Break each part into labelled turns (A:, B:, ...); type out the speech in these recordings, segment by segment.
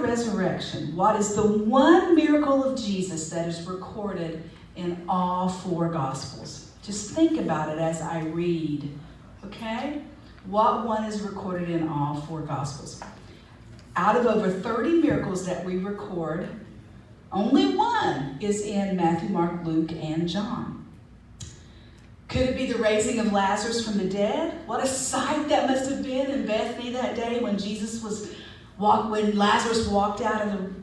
A: resurrection, what is the one miracle of Jesus that is recorded in all four Gospels? Just think about it as I read, okay? What one is recorded in all four Gospels? Out of over 30 miracles that we record, only one is in Matthew, Mark, Luke, and John. Could it be the raising of Lazarus from the dead? What a sight that must have been in Bethany that day when when Lazarus walked out of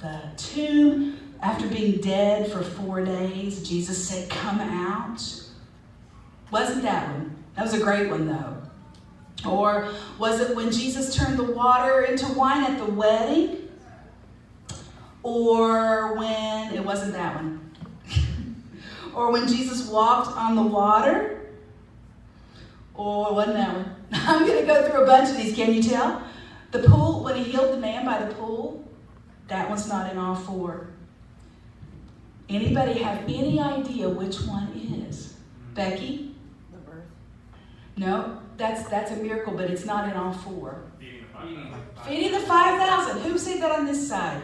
A: the tomb after being dead for 4 days. Jesus said, "Come out." Wasn't that one? That was a great one, though. Or was it when Jesus turned the water into wine at the wedding? Or when, it wasn't that one. Or when Jesus walked on the water? Or wasn't that one? I'm going to go through a bunch of these, can you tell? The pool, when he healed the man by the pool, that one's not in all four. Anybody have any idea which one is? Becky?
B: The birth.
A: No, that's a miracle, but it's not in all four.
C: Feeding
A: Feeding
C: the 5,000.
A: the 5,000. Who said that on this side?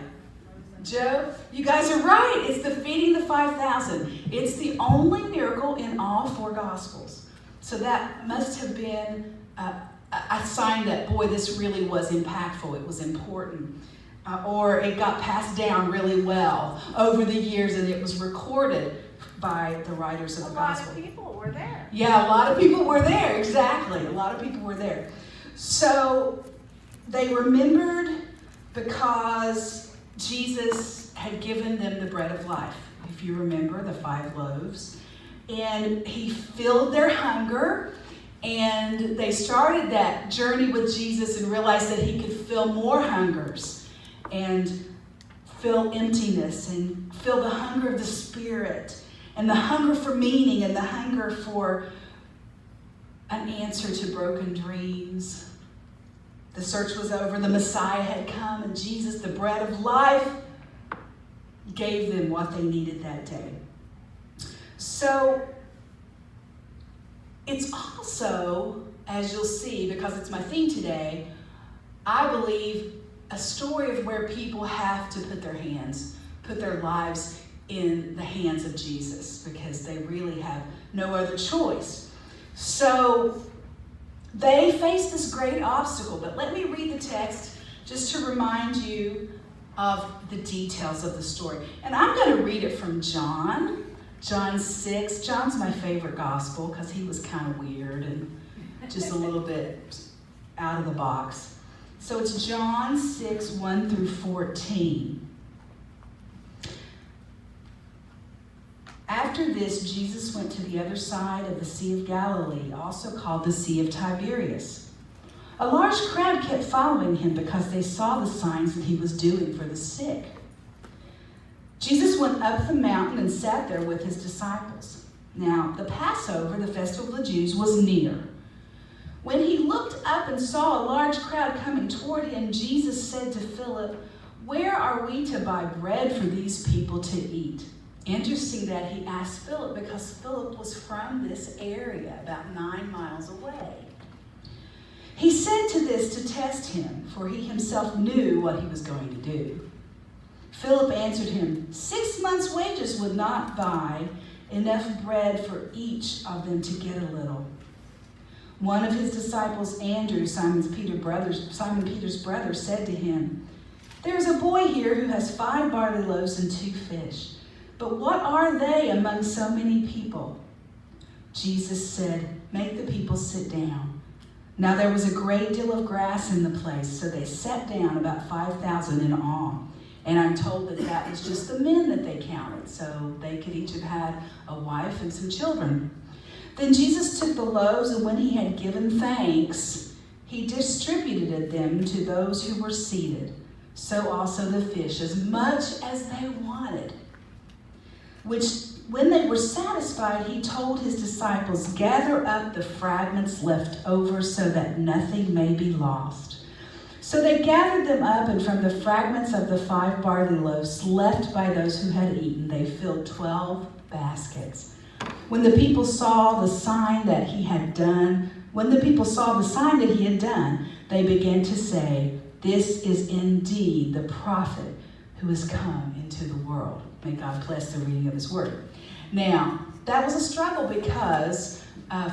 A: Joe? You guys are right. It's the feeding the 5,000. It's the only miracle in all four Gospels. So that must have been a sign that, boy, this really was impactful. It was important. Or it got passed down really well over the years, and it was recorded by the writers of the Gospel.
B: A lot of people were there.
A: Yeah, a lot of people were there. Exactly. A lot of people were there. So they remembered because Jesus had given them the bread of life. If you remember, the 5 loaves. And he filled their hunger. And they started that journey with Jesus and realized that he could fill more hungers and fill emptiness and fill the hunger of the Spirit and the hunger for meaning and the hunger for an answer to broken dreams. The search was over. The Messiah had come, and Jesus, the bread of life, gave them what they needed that day. So it's also, as you'll see, because it's my theme today, I believe a story of where people have to put their lives in the hands of Jesus, because they really have no other choice. So they faced this great obstacle, but let me read the text just to remind you of the details of the story. And I'm going to read it from John 6. John's my favorite gospel because he was kind of weird and just a little bit out of the box. So it's John 6, 1 through 14. After this, Jesus went to the other side of the Sea of Galilee, also called the Sea of Tiberias. A large crowd kept following him because they saw the signs that he was doing for the sick. Jesus went up the mountain and sat there with his disciples. Now, the Passover, the festival of the Jews, was near. When he looked up and saw a large crowd coming toward him, Jesus said to Philip, "Where are we to buy bread for these people to eat?" Interesting that he asked Philip, because Philip was from this area, about 9 miles away. He said to this to test him, for he himself knew what he was going to do. Philip answered him, 6 months' wages would not buy enough bread for each of them to get a little. One of his disciples, Andrew, Simon Peter's brother, said to him, "There is a boy here who has 5 barley loaves and 2 fish. But what are they among so many people?" Jesus said, "Make the people sit down." Now there was a great deal of grass in the place, so they sat down, about 5,000 in all. And I'm told that that was just the men that they counted, so they could each have had a wife and some children. Then Jesus took the loaves, and when he had given thanks, he distributed them to those who were seated. So also the fish, as much as they wanted. Which, when they were satisfied, he told his disciples, "Gather up the fragments left over so that nothing may be lost." So they gathered them up, and from the fragments of the 5 barley loaves left by those who had eaten, they filled 12 baskets. When the people saw the sign that he had done, they began to say, This is indeed the prophet who has come into the world. May God bless the reading of his word. Now, that was a struggle because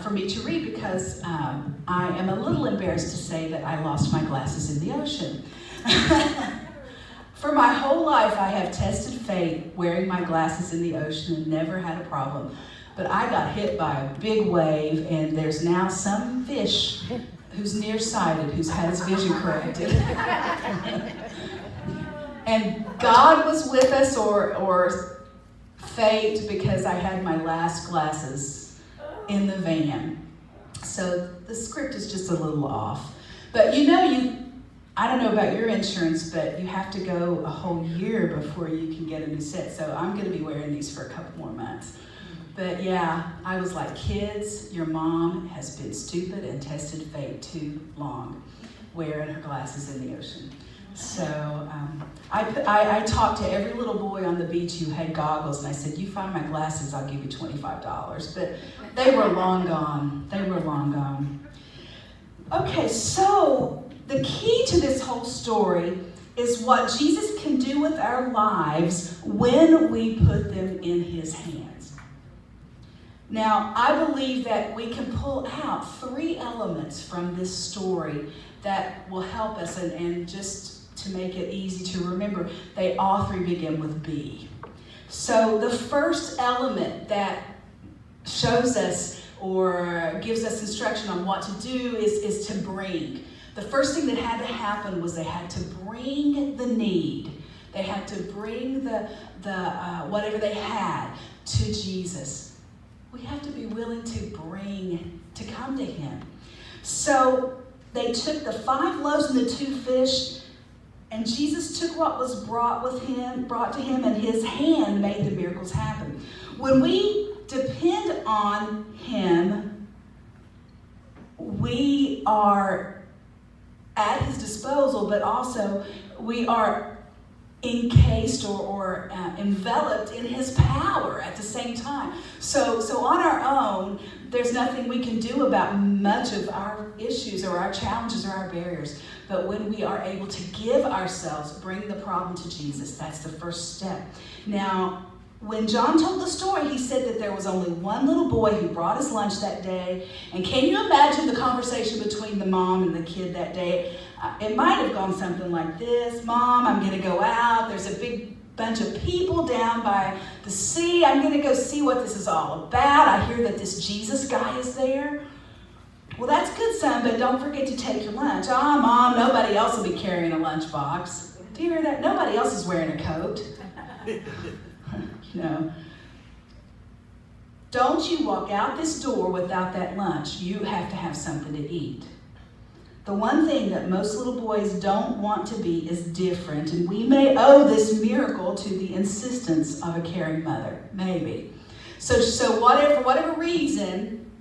A: for me to read because I am a little embarrassed to say that I lost my glasses in the ocean. For my whole life, I have tested fate wearing my glasses in the ocean and never had a problem. But I got hit by a big wave, and there's now some fish who's nearsighted who's had his vision corrected. And God was with us, or fate, because I had my last glasses in the van. So the script is just a little off. But I don't know about your insurance, but you have to go a whole year before you can get a new set. So I'm going to be wearing these for a couple more months. But yeah, I was like, kids, your mom has been stupid and tested fate too long wearing her glasses in the ocean. So I talked to every little boy on the beach who had goggles, and I said, you find my glasses, I'll give you $25. But they were long gone. They were long gone. Okay, so the key to this whole story is what Jesus can do with our lives when we put them in his hands. Now, I believe that we can pull out 3 elements from this story that will help us, and just to make it easy to remember, they all 3 begin with B. So the first element that shows us or gives us instruction on what to do is to bring. The first thing that had to happen was they had to bring the need. They had to bring the whatever they had to Jesus. We have to be willing to come to him. So they took the 5 loaves and the 2 fish, and Jesus took what was brought to him, and his hand made the miracles happen. When we depend on him, we are at his disposal, but also we are encased or enveloped in his power at the same time. So on our own, there's nothing we can do about much of our issues or our challenges or our barriers. But when we are able to give ourselves, bring the problem to Jesus, that's the first step. Now, when John told the story, he said that there was only one little boy who brought his lunch that day. And can you imagine the conversation between the mom and the kid that day? It might have gone something like this. Mom, I'm going to go out. There's a big bunch of people down by the sea. I'm going to go see what this is all about. I hear that this Jesus guy is there. Well, that's good, son, but don't forget to take your lunch. Oh, Mom, nobody else will be carrying a lunchbox. Do you hear that? Nobody else is wearing a coat. No. Don't you walk out this door without that lunch. You have to have something to eat. The one thing that most little boys don't want to be is different, and we may owe this miracle to the insistence of a caring mother, maybe. So for whatever reason,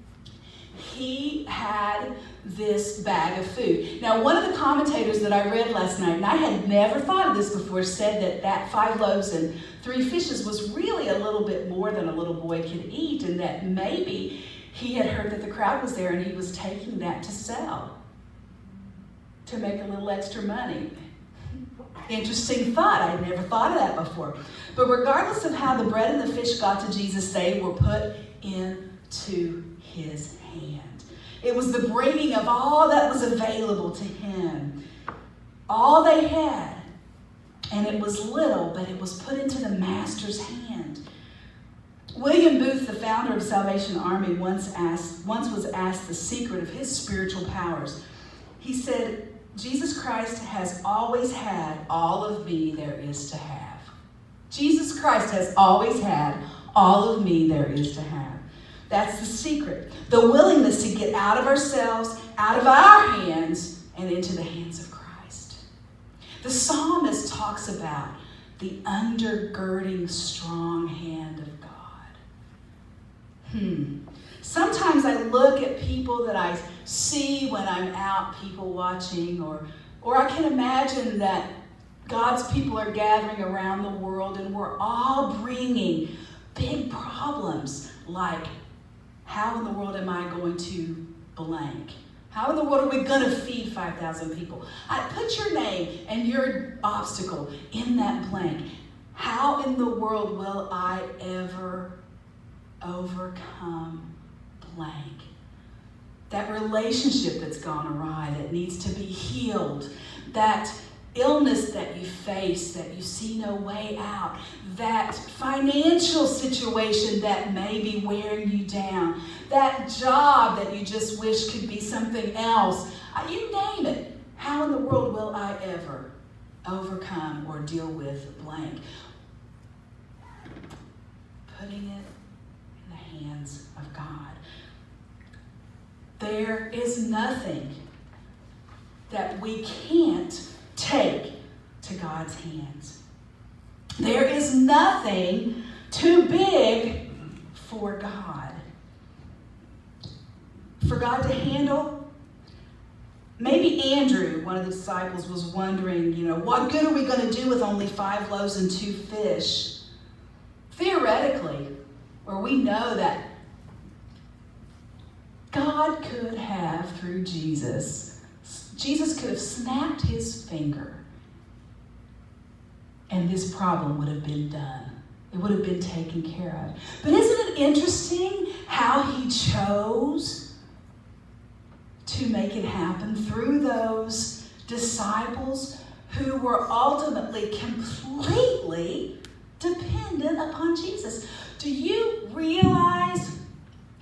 A: he had this bag of food. Now, one of the commentators that I read last night, and I had never thought of this before, said that 5 loaves and 3 fishes was really a little bit more than a little boy could eat, and that maybe he had heard that the crowd was there and he was taking that to sell, to make a little extra money. Interesting thought. I'd never thought of that before. But regardless of how the bread and the fish got to Jesus, they were put into his hand. It was the bringing of all that was available to him. All they had. And it was little, but it was put into the master's hand. William Booth, the founder of Salvation Army, once was asked the secret of his spiritual powers. He said, Jesus Christ has always had all of me there is to have. Jesus Christ has always had all of me there is to have. That's the secret. The willingness to get out of ourselves, out of our hands, and into the hands of Christ. The psalmist talks about the undergirding strong hand of God. Sometimes I look at people that I see when I'm out people watching, or I can imagine that God's people are gathering around the world and we're all bringing big problems like, how in the world am I going to blank? How in the world are we going to feed 5,000 people? Put your name and your obstacle in that blank. How in the world will I ever overcome blank? That relationship that's gone awry, that needs to be healed, that illness that you face, that you see no way out, that financial situation that may be wearing you down, that job that you just wish could be something else. You name it. How in the world will I ever overcome or deal with blank? Putting it in the hands of God. There is nothing that we can't take to God's hands. There is nothing too big for God. For God to handle. Maybe Andrew, one of the disciples, was wondering, what good are we going to do with only 5 loaves and 2 fish? Theoretically, or we know that God could have, through Jesus could have snapped his finger and this problem would have been done. It would have been taken care of. But isn't it interesting how he chose to make it happen through those disciples who were ultimately completely dependent upon Jesus? Do you realize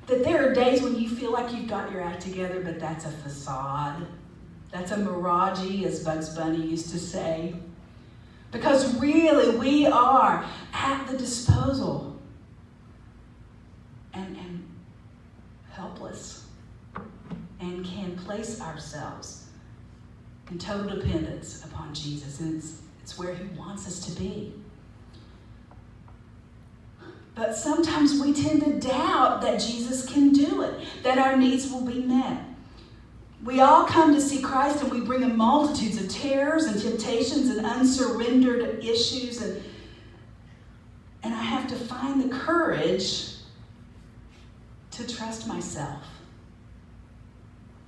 A: that there are days when you feel like you've got your act together, but that's a facade? That's a mirage, as Bugs Bunny used to say. Because really, we are at the disposal and helpless and can place ourselves in total dependence upon Jesus. And it's where he wants us to be. But sometimes we tend to doubt that Jesus can do it, that our needs will be met. We all come to see Christ and we bring him multitudes of terrors and temptations and unsurrendered issues. And I have to find the courage to trust myself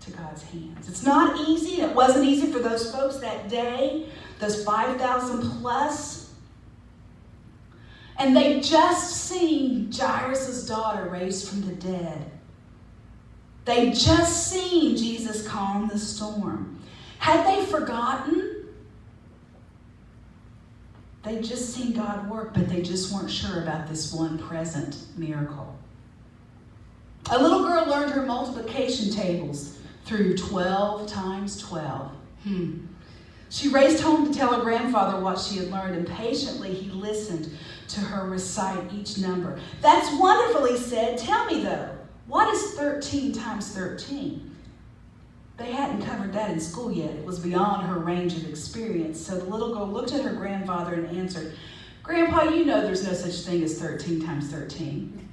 A: to God's hands. It's not easy. It wasn't easy for those folks that day, those 5,000 plus. And they just seen Jairus' daughter raised from the dead. They just seen Jesus calm the storm. Had they forgotten? They just seen God work, but they just weren't sure about this one present miracle. A little girl learned her multiplication tables through 12 times 12. She raced home to tell her grandfather what she had learned, and patiently he listened to her recite each number. "That's wonderful," he said. "Tell me, though, what is 13 times 13? They hadn't covered that in school yet. It was beyond her range of experience. So the little girl looked at her grandfather and answered, "Grandpa, you know there's no such thing as 13 times 13.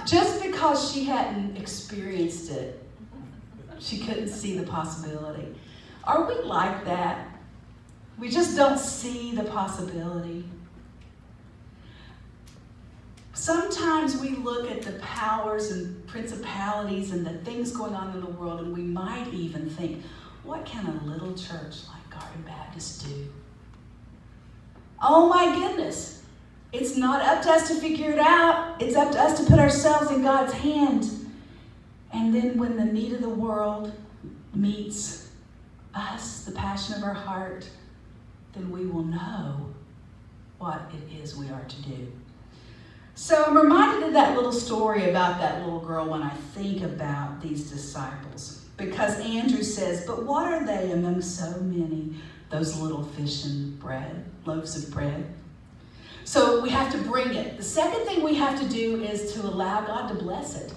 A: Just because she hadn't experienced it, she couldn't see the possibility. Are we like that? We just don't see the possibility. Sometimes we look at the powers and principalities and the things going on in the world, and we might even think, what can a little church like Garden Baptist do? Oh my goodness. It's not up to us to figure it out. It's up to us to put ourselves in God's hand. And then when the need of the world meets us, the passion of our heart, then we will know what it is we are to do. So I'm reminded of that little story about that little girl when I think about these disciples. Because Andrew says, "But what are they among so many, those little fish and bread, loaves of bread?" So we have to bring it. The second thing we have to do is to allow God to bless it.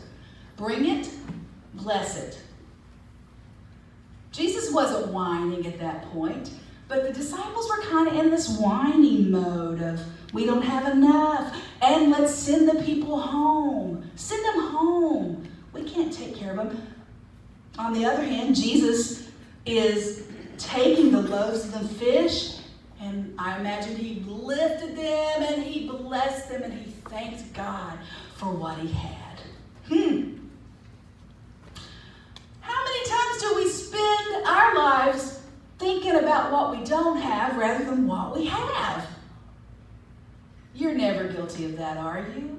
A: Bring it, bless it. Jesus wasn't whining at that point, but the disciples were kind of in this whining mode of, we don't have enough, and let's send the people home. Send them home. We can't take care of them. On the other hand, Jesus is taking the loaves and the fish, and I imagine he lifted them and he blessed them and he thanked God for what he had. How about what we don't have rather than what we have. You're never guilty of that, are you?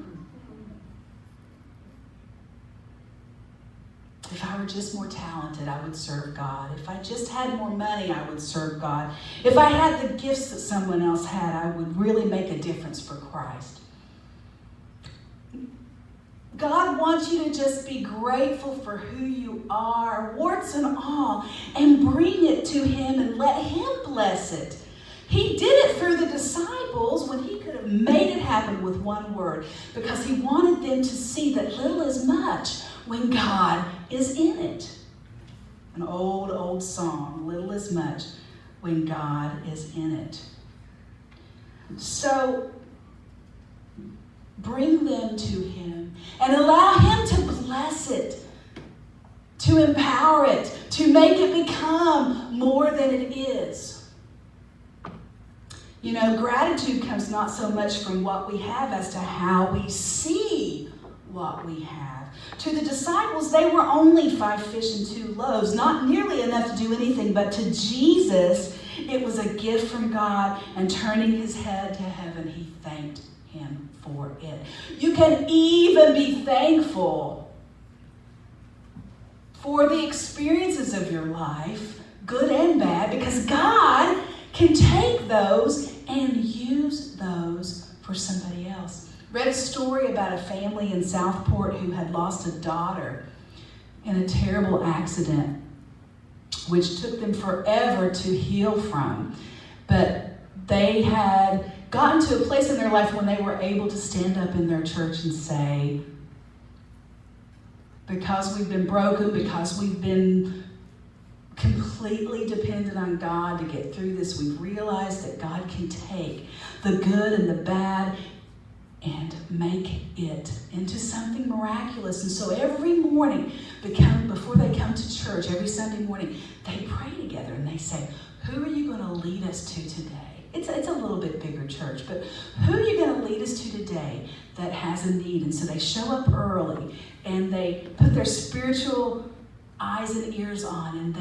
A: If I were just more talented, I would serve God. If I just had more money, I would serve God. If I had the gifts that someone else had, I would really make a difference for Christ. God wants you to just be grateful for who you are, warts and all, and bring it to Him and let Him bless it. He did it through the disciples when He could have made it happen with one word, because He wanted them to see that little is much when God is in it. An old song, little is much when God is in it. So bring them to Him and allow Him to bless it, to empower it, to make it become more than it is. You know, gratitude comes not so much from what we have as to how we see what we have. To the disciples, they were only 5 fish and 2 loaves, not nearly enough to do anything, but to Jesus, it was a gift from God, and turning His head to heaven, He thanked Him for it. You can even be thankful for the experiences of your life, good and bad, because God can take those and use those for somebody else. Read a story about a family in Southport who had lost a daughter in a terrible accident, which took them forever to heal from. But they had gotten to a place in their life when they were able to stand up in their church and say, because we've been broken, because we've been completely dependent on God to get through this, we've realized that God can take the good and the bad and make it into something miraculous. And so every morning, before they come to church, every Sunday morning, they pray together and they say, who are you going to lead us to today? It's a little bit bigger church, but who are you going to lead us to today that has a need? And so they show up early and they put their spiritual eyes and ears on, and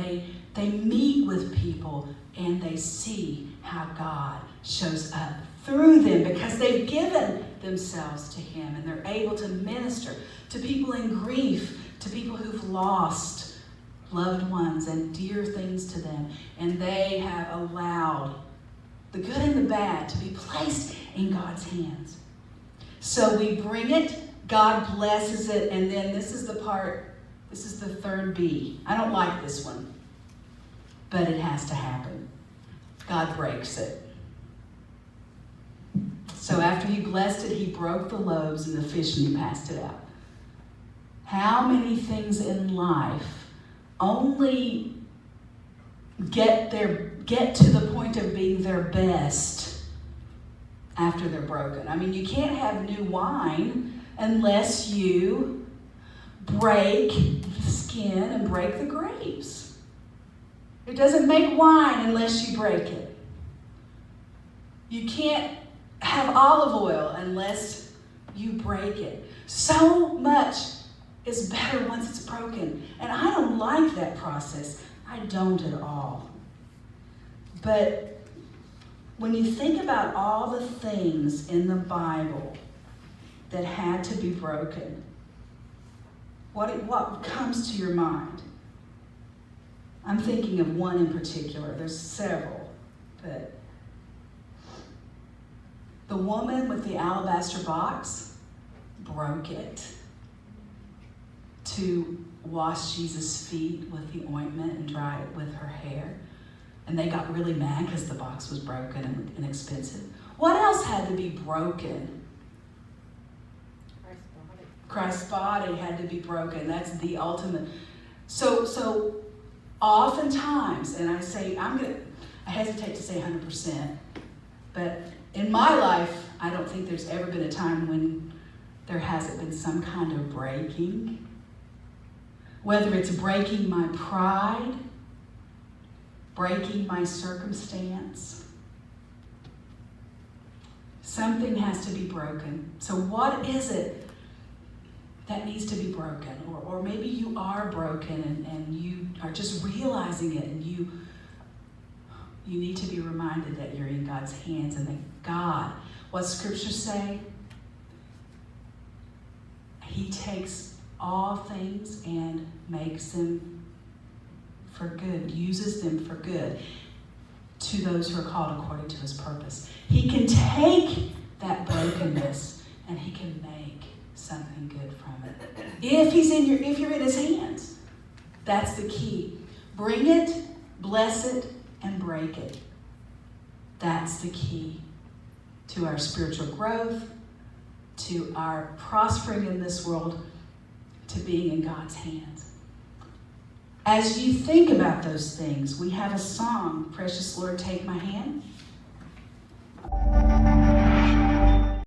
A: they meet with people and they see how God shows up through them because they've given themselves to Him, and they're able to minister to people in grief, to people who've lost loved ones and dear things to them, and they have allowed the good and the bad to be placed in God's hands. So we bring it, God blesses it, and then this is the third B. I don't like this one, but it has to happen. God breaks it. So after He blessed it, He broke the loaves and the fish and He passed it out. How many things in life only get to the point of being their best after they're broken? I mean, you can't have new wine unless you break the skin and break the grapes. It doesn't make wine unless you break it. You can't have olive oil unless you break it. So much is better once it's broken. And I don't like that process. I don't at all. But when you think about all the things in the Bible that had to be broken, what comes to your mind? I'm thinking of one in particular. There's several, but the woman with the alabaster box broke it to wash Jesus' feet with the ointment and dry it with her hair. And they got really mad because the box was broken and inexpensive. What else had to be broken? Christ's body had to be broken. That's the ultimate. So oftentimes, and I hesitate to say 100%, but in my life, I don't think there's ever been a time when there hasn't been some kind of breaking. Whether it's breaking my pride, breaking my circumstance, something has to be broken. So what is it that needs to be broken? Or maybe you are broken and you are just realizing it, and You need to be reminded that you're in God's hands and that God, what scriptures say, He takes all things and makes them for good, uses them for good to those who are called according to His purpose. He can take that brokenness and He can make something good from it. If you're in His hands, that's the key. Bring it, bless it, and break it. That's the key to our spiritual growth, to our prospering in this world, to being in God's hands. As you think about those things, we have a song, Precious Lord, Take My Hand.